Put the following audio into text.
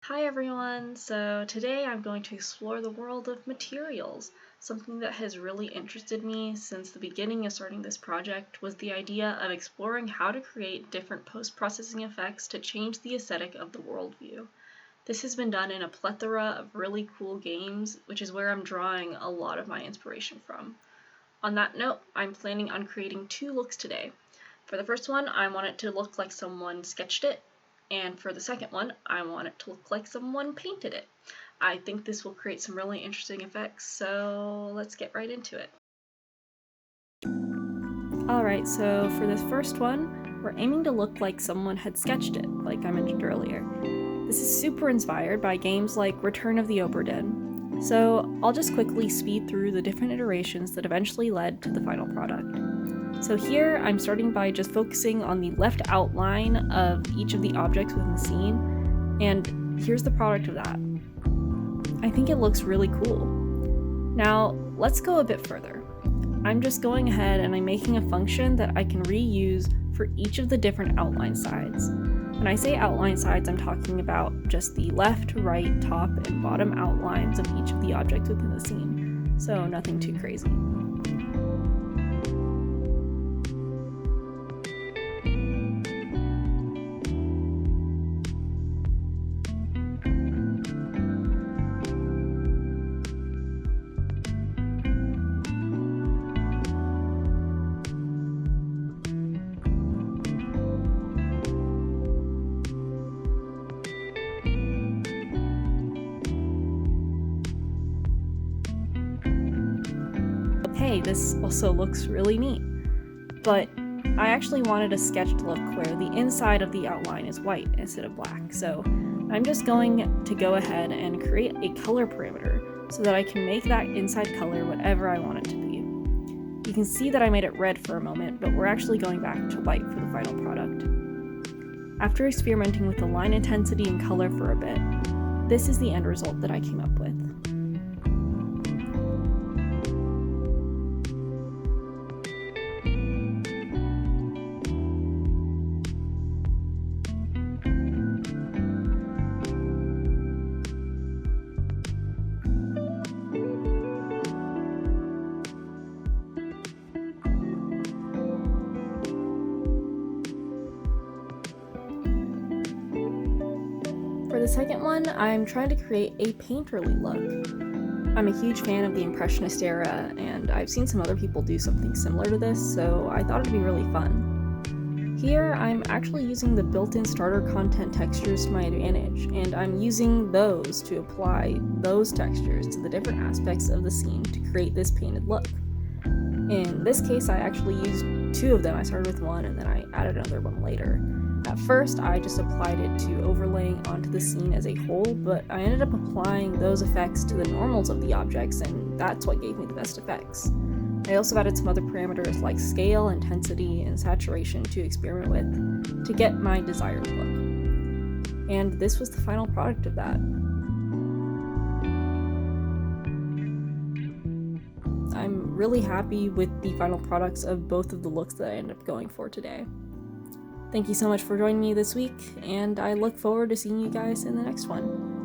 Hi everyone! So today I'm going to explore the world of materials. Something that has really interested me since the beginning of starting this project was the idea of exploring how to create different post-processing effects to change the aesthetic of the worldview. This has been done in a plethora of really cool games, which is where I'm drawing a lot of my inspiration from. On that note, I'm planning on creating two looks today. For the first one, I want it to look like someone sketched it, and for the second one, I want it to look like someone painted it. I think this will create some really interesting effects, so let's get right into it. Alright, so for this first one, we're aiming to look like someone had sketched it, like I mentioned earlier. This is super inspired by games like Return of the Obra Dinn, so I'll just quickly speed through the different iterations that eventually led to the final product. So here, I'm starting by just focusing on the left outline of each of the objects within the scene, and here's the product of that. I think it looks really cool. Now, let's go a bit further. I'm just going ahead and I'm making a function that I can reuse for each of the different outline sides. When I say outline sides, I'm talking about just the left, right, top, and bottom outlines of each of the objects within the scene, so nothing too crazy. Hey, this also looks really neat. But I actually wanted a sketched look where the inside of the outline is white instead of black, so I'm just going to go ahead and create a color parameter so that I can make that inside color whatever I want it to be. You can see that I made it red for a moment, but we're actually going back to white for the final product. After experimenting with the line intensity and color for a bit, this is the end result that I came up with. For the second one, I'm trying to create a painterly look. I'm a huge fan of the Impressionist era, and I've seen some other people do something similar to this, so I thought it'd be really fun. Here, I'm actually using the built-in starter content textures to my advantage, and I'm using those to apply those textures to the different aspects of the scene to create this painted look. In this case, I actually used two of them. I started with one, and then I added another one later. At first, I just applied it to overlaying onto the scene as a whole, but I ended up applying those effects to the normals of the objects, and that's what gave me the best effects. I also added some other parameters like scale, intensity, and saturation to experiment with to get my desired look. And this was the final product of that. I'm really happy with the final products of both of the looks that I ended up going for today. Thank you so much for joining me this week, and I look forward to seeing you guys in the next one.